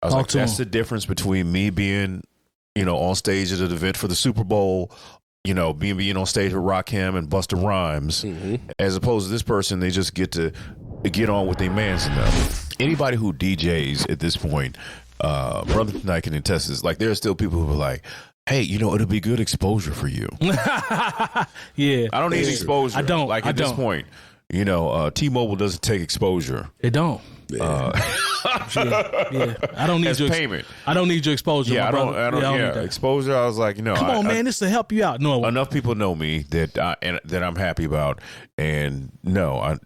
I was like, that's the difference between me being, on stage at an event for the Super Bowl, being on stage with Rakim and Busta Rhymes, as opposed to this person, they just get to get on with their mans enough. Anybody who DJs at this point, Brother Tonight can attest this. Like, there are still people who are like, hey, it'll be good exposure for you. Yeah. I don't need exposure. I don't. Like, at this point, T-Mobile doesn't take exposure. It don't. Yeah. I don't need your payment. I don't need your exposure. Yeah, my I don't need exposure. I was like, come on, man, this to help you out. No, enough people know me that I'm happy about, and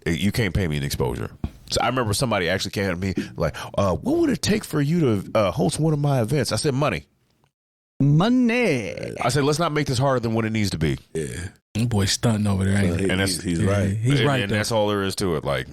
you can't pay me an exposure. So I remember somebody actually came at me like, what would it take for you to host one of my events? I said, money. Money. I said, let's not make this harder than what it needs to be. Yeah. Boy, stunting over there, ain't he? And he's right. He's right. And that's all there is to it. Like,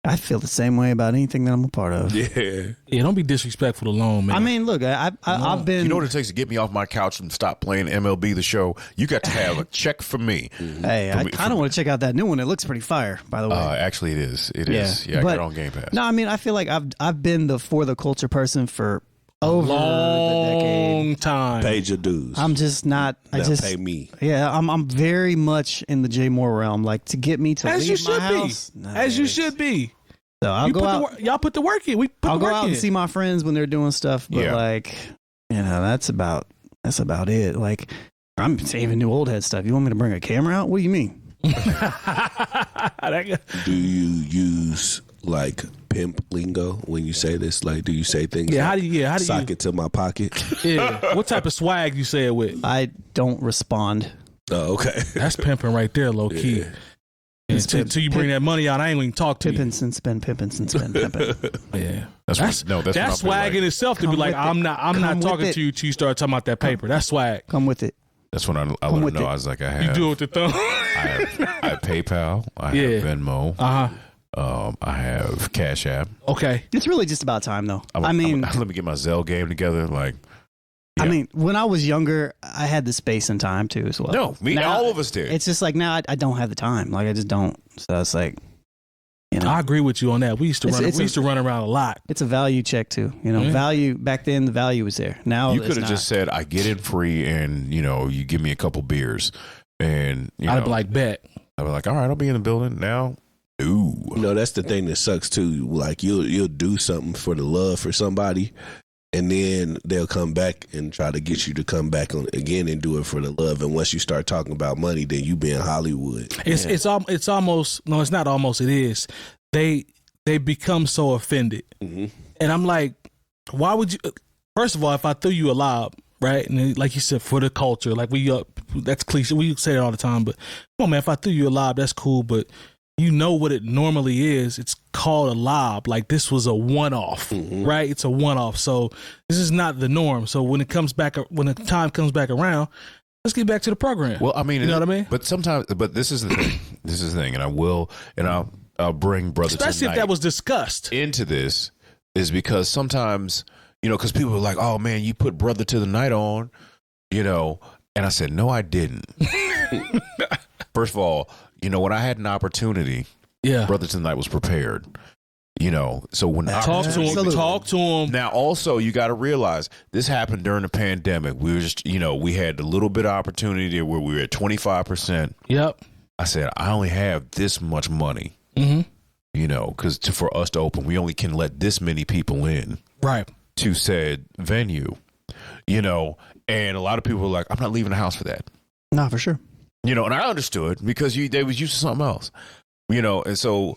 I feel the same way about anything that I'm a part of. Yeah. Yeah, don't be disrespectful to Lone, man. I mean, look, I've been. You know what it takes to get me off my couch and stop playing MLB The Show? You got to have a check from me. Hey, I kind of want to check out that new one. It looks pretty fire, by the way. Actually, it is. It is. Yeah, I got it on Game Pass. No, I mean, I feel like I've been for the culture person for over the decade. Time. Pay your dues. I'm just not. Pay me. Yeah, I'm very much in the J Moore realm. Like, to get me to as leave you should my house, be. As you should be. So I'll go out. Y'all put the work in. I'll go out and see my friends when they're doing stuff. But that's about it. Like, I'm saving new old head stuff. You want me to bring a camera out? What do you mean? Do you use like pimp lingo when you say this? Like, do you say things? Yeah. Like, how do you sock it to my pocket? Yeah. What type of swag you say it with? I don't respond. Oh, okay. That's pimping right there, low key. Yeah. Until you bring that money out, I ain't even talk to you. Pimpin' and spend, pimpin' and spend, pimpin'. Yeah, that's swag in itself to be like, I'm not talking to you till you start talking about that paper. That's swag. Come with it. That's when I let them know. I was like, I have. You do it with the thumb. I have PayPal. I have Venmo. I have Cash App. Okay, it's really just about time, though. let me get my Zelle game together. Like, yeah. I mean, when I was younger, I had the space and time too, as well. No, all of us did. It's just like now I don't have the time. Like, I just don't. So it's like, I agree with you on that. We used to run around a lot. It's a value check too. Value back then. The value was there. Now you could have just said, I get in free, and you give me a couple beers, and I'd be like, bet. I'd be like, all right, I'll be in the building now. Ooh. That's the thing that sucks too. Like, you'll do something for the love for somebody, and then they'll come back and try to get you to come back on again and do it for the love. And once you start talking about money, then you be in Hollywood. It's almost, no, it's not almost, it is. They become so offended. Mm-hmm. And I'm like, why would you, first of all, if I threw you a lob, right? And like you said, for the culture, like that's cliche. We say it all the time, but come on, man, if I threw you a lob, that's cool. But you know what it normally is. It's called a lob. Like, this was a one-off, right? It's a one-off. So this is not the norm. So when the time comes back around, let's get back to the program. Well, I mean, you know what I mean? But sometimes, this is the thing. This is the thing, and I'll bring Brother especially if that was discussed into this, is because sometimes, because people are like, oh man, you put Brother to the Night on, and I said, no, I didn't. First of all, when I had an opportunity, Brother to the Night was prepared. So when talk to him. Now, also, you got to realize this happened during the pandemic. We were just, we had a little bit of opportunity where we were at 25%. Yep. I said, I only have this much money. Mm-hmm. Because for us to open, we only can let this many people in, right, to said venue. And a lot of people were like, I'm not leaving the house for that. Nah, for sure. And I understood because they was used to something else. And so,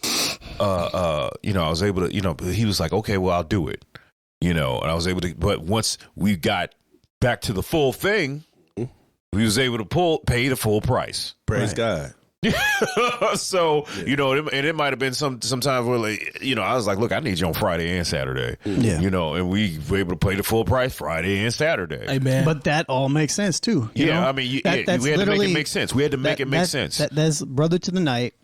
I was able to, he was like, okay, well, I'll do it, and I was able to, but once we got back to the full thing, we was able to pay the full price. Praise God. So, and it might have been sometimes where, like, I was like, look, I need you on Friday and Saturday. Yeah. And we were able to pay the full price Friday and Saturday. Hey, man. But that all makes sense too. I mean, we had to make it make sense. We had to make it make sense. That's Brother to the Night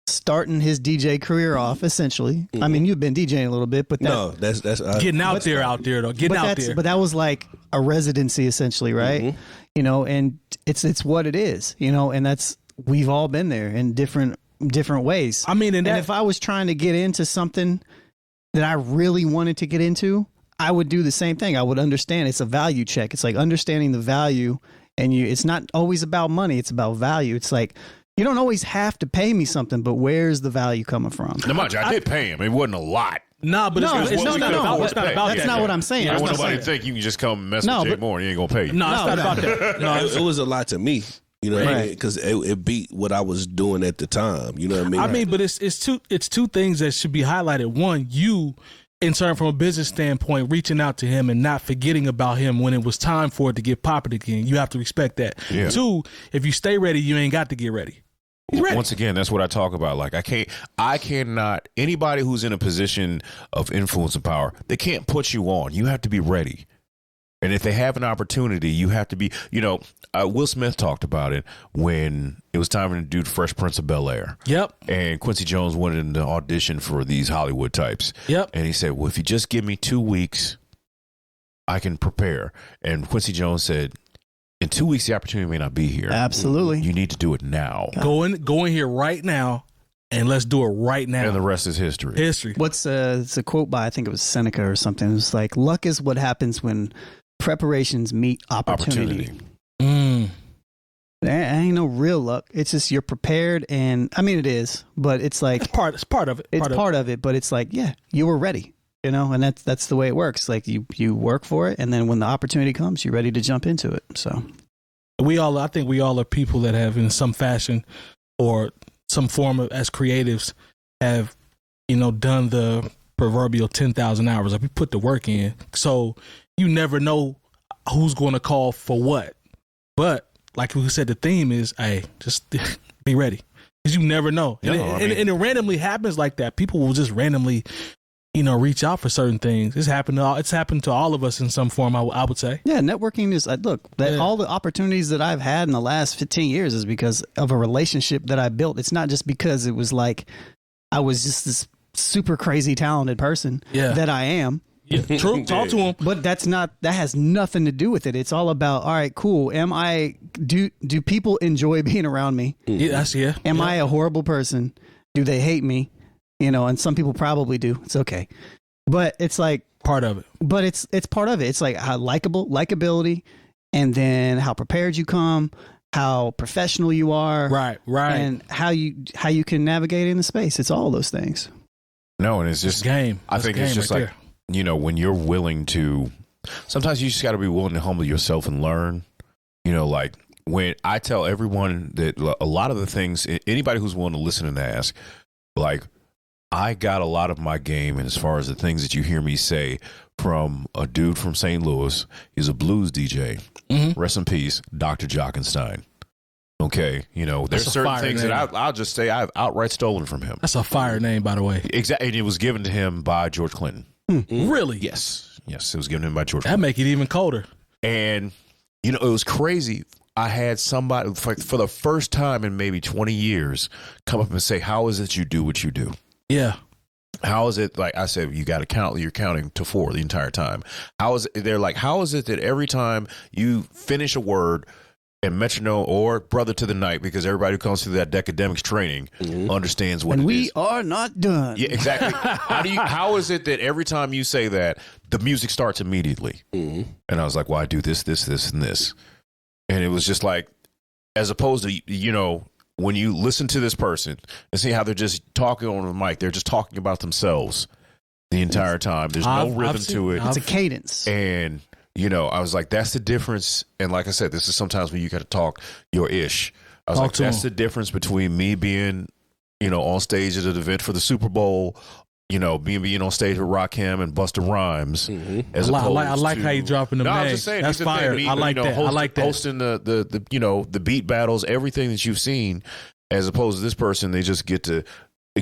starting his DJ career off, essentially. I mean, you've been DJing a little bit, but that's getting out there though. Getting out there. But that was like a residency essentially, right? And it's what it is, and that's, we've all been there in different ways. I mean, and if I was trying to get into something that I really wanted to get into, I would do the same thing. I would understand it's a value check. It's like understanding the value, and it's not always about money. It's about value. It's like, you don't always have to pay me something, but where's the value coming from? Now, mind you, I did pay him. It wasn't a lot. Nah, but No, it's not about that's that. not what I'm saying. I That's want not nobody saying to think you can just come mess No, with Jay but- Moore and he ain't going to pay you. No, it's not about that. No, it was a lot to me. You know what I Right. mean? Because it beat what I was doing at the time. You know what I mean? I mean, but it's two things that should be highlighted. One, you, in turn, from a business standpoint, reaching out to him and not forgetting about him when it was time for it to get popular again. You have to respect that. Yeah. Two, if you stay ready, you ain't got to get ready. He's ready. Once again, that's what I talk about. Like, I cannot, anybody who's in a position of influence and power, they can't put you on. You have to be ready. And if they have an opportunity, you have to be, Will Smith talked about it when it was time to do the Fresh Prince of Bel-Air. Yep. And Quincy Jones wanted to audition for these Hollywood types. Yep. And he said, well, if you just give me 2 weeks, I can prepare. And Quincy Jones said, in 2 weeks, the opportunity may not be here. Absolutely. You need to do it now. Go in here right now, and let's do it right now. And the rest is history. History. It's a quote by, I think it was Seneca or something. It was like, luck is what happens when preparations meet opportunity. Mm. There ain't no real luck. It's just you're prepared, and I mean it is, but it's like It's part of it. it's part of it. But it's like, yeah, you were ready, and that's the way it works. Like you work for it, and then when the opportunity comes, you're ready to jump into it. So I think we all are people that have, in some fashion or some form of, as creatives, have done the proverbial 10,000 hours. Like, we put the work in, so you never know who's going to call for what. But like we said, the theme is, hey, just be ready, because you never know. And, and it randomly happens like that. People will just randomly, reach out for certain things. It's happened to all of us in some form, I would say. yeah, networking is all the opportunities that I've had in the last 15 years is because of a relationship that I built. It's not just because it was like I was just this super crazy talented person that I am. Yeah, true. Talk to him. But that has nothing to do with it. It's all about, all right, cool. Do people enjoy being around me? Yeah, Am I a horrible person? Do they hate me? And some people probably do. It's okay. But it's like part of it. But it's part of it. It's like how likability, and then how prepared you come, how professional you are. Right. And how you can navigate in the space. It's all those things. No, and it's just game. I think it's just like, when you're willing to, sometimes you just got to be willing to humble yourself and learn. Like when I tell everyone that a lot of the things, anybody who's willing to listen and ask, like, I got a lot of my game, and as far as the things that you hear me say, from a dude from St. Louis. He's a blues DJ. Mm-hmm. Rest in peace, Dr. Jockenstein. Okay, there's certain things that I'll just say I've outright stolen from him. That's a fire name, by the way. Exactly, and it was given to him by George Clinton. Really? Yes, it was given to him by George That Clinton. make it even colder. And, it was crazy. I had somebody, for the first time in maybe 20 years, come up and say, how is it you do what you do? Yeah. How is it, like I said, you got to count, you're counting to 4 the entire time. How is it that every time you finish a word and metronome or brother to the night, because everybody who comes through that academics training understands what and it we is. are not done. Yeah, exactly. How is it that every time you say that, the music starts immediately? And I was like, well, I do this, this, this, and this. And it was just like, as opposed to, when you listen to this person and see how they're just talking on the mic, they're just talking about themselves the entire time. There's no rhythm to it. It's a cadence. And, I was like, that's the difference. And like I said, this is sometimes when you got to talk your ish. I was like, that's the difference between me being, on stage at an event for the Super Bowl, being on stage with Rakim and Busta Rhymes. As I like how you dropping them names. I'm just saying, that's fire. I like that. I like that. Hosting the beat battles, everything that you've seen, as opposed to this person, they just get to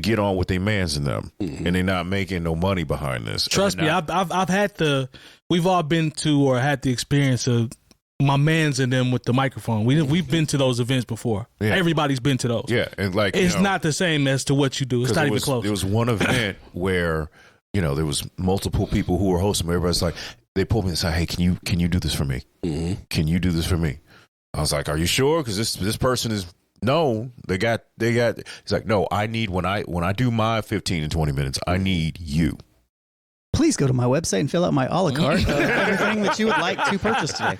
get on with their mans in them, and they're not making no money behind this. Trust me, I've had we've all been to or had the experience of my mans in them with the microphone. We've been to those events before. Yeah. Everybody's been to those. Yeah, and like it's not the same as to what you do. It's not even close. There was one event where there was multiple people who were hosting. Everybody's like, they pulled me and said, "Hey, can you do this for me? Can you do this for me?" I was like, "Are you sure?" Because this person is. No, they got. He's like, no, I need when I do my 15 and 20 minutes, I need you. please go to my website and fill out my a la carte of everything that you would like to purchase today.